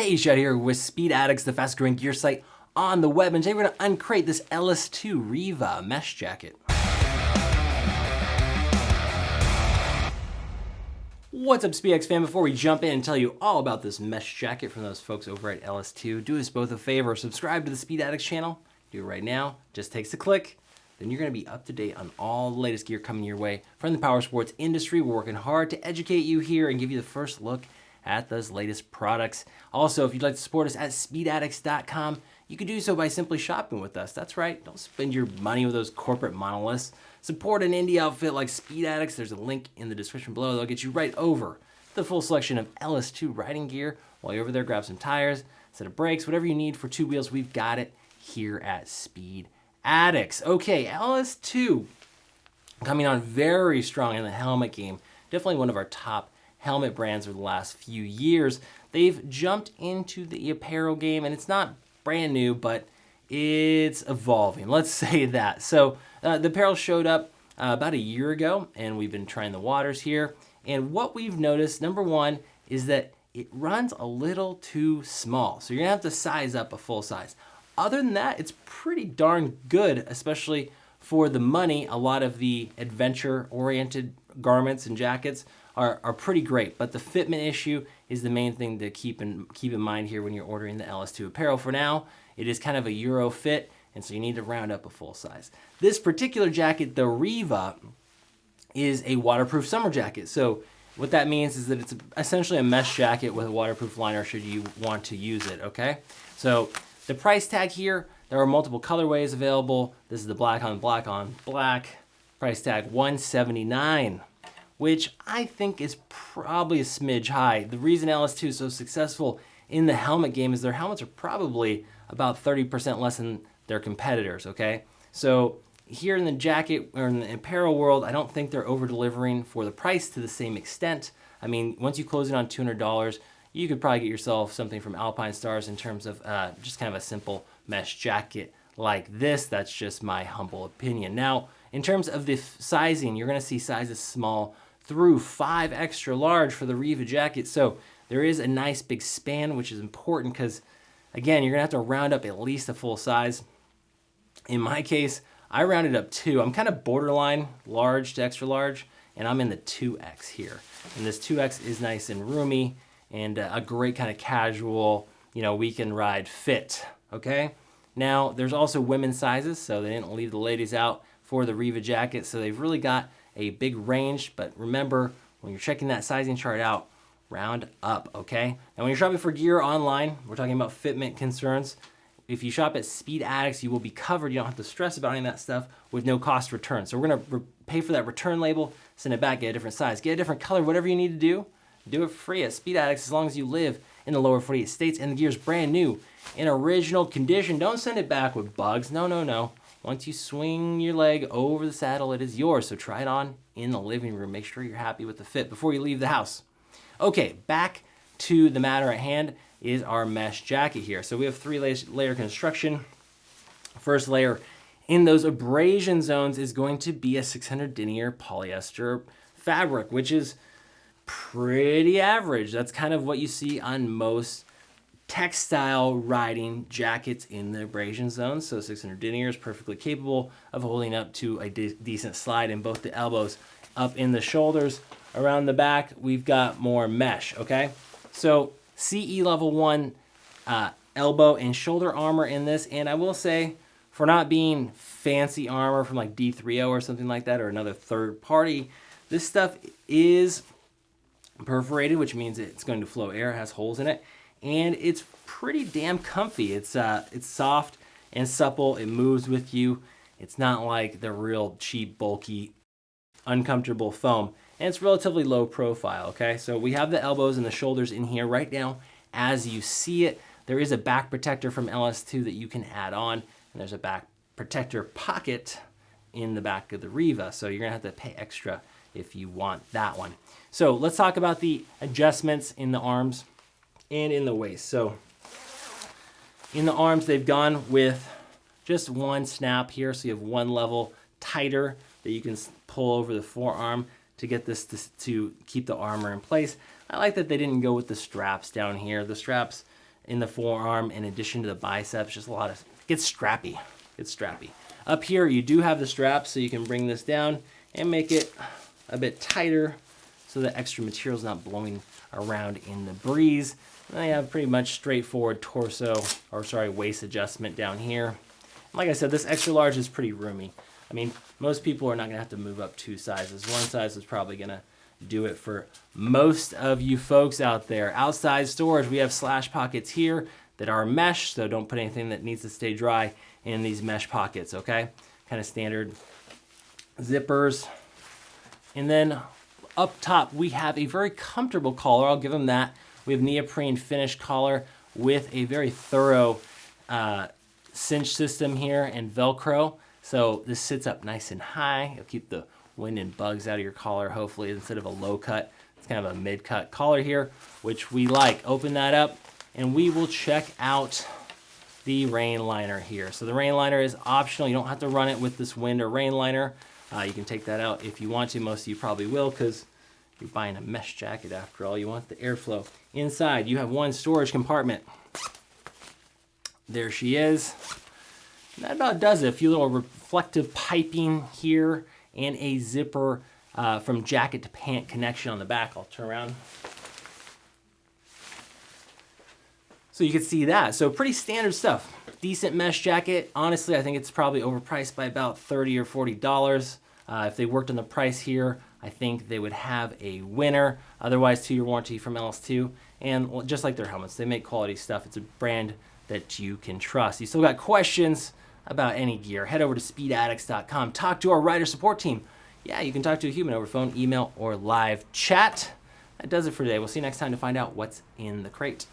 Hey, Shad here with Speed Addicts, the fast growing gear site on the web, and today we're going to uncrate this LS2 Riva mesh jacket. What's up, SpeedX fan? Before we jump in and tell you all about this mesh jacket from those folks over at LS2, do us both a favor, subscribe to the Speed Addicts channel. Do it right now, just takes a click. Then you're going to be up to date on all the latest gear coming your way from the power sports industry. We're working hard to educate you here and give you the first look at those latest products. Also, if you'd like to support us at speedaddicts.com, you can do so by simply shopping with us. That's right, don't spend your money with those corporate monoliths. Support an indie outfit like Speed Addicts. There's a link in the description below. They'll get you right over the full selection of LS2 riding gear. While you're over there, grab some tires, set of brakes, whatever you need for two wheels, we've got it here at Speed Addicts. Okay, LS2 coming on very strong in the helmet game. Definitely one of our top helmet brands over the last few years. They've jumped into the apparel game, and it's not brand new, but it's evolving. Let's say that. So the apparel showed up about a year ago, and we've been trying the waters here. And what we've noticed, number one, is that it runs a little too small. So you're gonna have to size up a full size. Other than that, it's pretty darn good, especially for the money. A lot of the adventure-oriented garments and jackets are pretty great, but the fitment issue is the main thing to keep in mind here when you're ordering the LS2 apparel. For now, it is kind of a Euro fit, and so you need to round up a full size. This particular jacket, the Riva, is a waterproof summer jacket. So what that means is that it's essentially a mesh jacket with a waterproof liner should you want to use it, okay? So the price tag here, there are multiple colorways available. This is the black on black. Price tag $179. Which I think is probably a smidge high. The reason LS2 is so successful in the helmet game is their helmets are probably about 30% less than their competitors, okay? So here in the jacket or in the apparel world, I don't think they're over-delivering for the price to the same extent. I mean, once you close it on $200, you could probably get yourself something from Alpine Stars in terms of just kind of a simple mesh jacket like this. That's just my humble opinion. Now, in terms of the sizing, you're gonna see sizes small through 5 extra large for the Riva jacket. So there is a nice big span, which is important because, again, you're gonna have to round up at least a full size. In my case, I rounded up 2. I'm kind of borderline large to extra large, and I'm in the 2X here. And this 2X is nice and roomy and a great kind of casual, weekend ride fit, okay? Now, there's also women's sizes, so they didn't leave the ladies out for the Riva jacket, so they've really got a big range, but remember, when you're checking that sizing chart out, round up, okay? And when you're shopping for gear online, we're talking about fitment concerns. If you shop at Speed Addicts, you will be covered. You don't have to stress about any of that stuff with no cost return. So we're gonna pay for that return label, send it back, get a different size, get a different color, whatever you need to do it for free at Speed Addicts as long as you live in the lower 48 states and the gear's brand new in original condition. Don't send it back with bugs, no. Once you swing your leg over the saddle, it is yours. So try it on in the living room. Make sure you're happy with the fit before you leave the house. Okay, back to the matter at hand is our mesh jacket here. So we have 3-layer construction. First layer in those abrasion zones is going to be a 600 denier polyester fabric, which is pretty average. That's kind of what you see on most textile riding jackets in the abrasion zone. So 600 denier is perfectly capable of holding up to a decent slide in both the elbows, up in the shoulders. Around the back, we've got more mesh, okay? So CE level 1 elbow and shoulder armor in this, and I will say, for not being fancy armor from like D3O or something like that, or another third party, this stuff is perforated, which means it's going to flow air, has holes in it, and it's pretty damn comfy. It's soft and supple. It moves with you. It's not like the real cheap, bulky, uncomfortable foam. And it's relatively low profile, okay? So we have the elbows and the shoulders in here right now as you see it. There is a back protector from LS2 that you can add on, and there's a back protector pocket in the back of the Riva. So you're gonna have to pay extra if you want that one. So let's talk about the adjustments in the arms and in the waist. So in the arms, they've gone with just one snap here. So you have one level tighter that you can pull over the forearm to get this to keep the armor in place. I like that they didn't go with the straps down here. The straps in the forearm in addition to the biceps. Just a lot of, gets strappy, gets strappy. Up here, you do have the straps, so you can bring this down and make it a bit tighter so that extra material is not blowing around in the breeze. And then you have pretty much straightforward waist adjustment down here. Like I said, this extra large is pretty roomy. I mean, most people are not gonna have to move up 2 sizes. 1 size is probably gonna do it for most of you folks out there. Outside storage, we have slash pockets here that are mesh, so don't put anything that needs to stay dry in these mesh pockets, okay? Kind of standard zippers. And then up top, we have a very comfortable collar. I'll give them that. We have neoprene finish collar with a very thorough cinch system here and Velcro. So this sits up nice and high. It'll keep the wind and bugs out of your collar, hopefully, instead of a low cut. It's kind of a mid-cut collar here, which we like. Open that up, and we will check out the rain liner here. So the rain liner is optional. You don't have to run it with this wind or rain liner. You can take that out if you want to. Most of you probably will, because you're buying a mesh jacket after all. You want the airflow. Inside, you have one storage compartment. There she is. And that about does it. A few little reflective piping here and a zipper from jacket to pant connection on the back. I'll turn around. So you can see that. So pretty standard stuff. Decent mesh jacket. Honestly, I think it's probably overpriced by about $30 or $40. If they worked on the price here, I think they would have a winner. Otherwise, 2-year warranty from LS2. And just like their helmets, they make quality stuff. It's a brand that you can trust. You still got questions about any gear, head over to speedaddicts.com. Talk to our rider support team. Yeah, you can talk to a human over phone, email, or live chat. That does it for today. We'll see you next time to find out what's in the crate.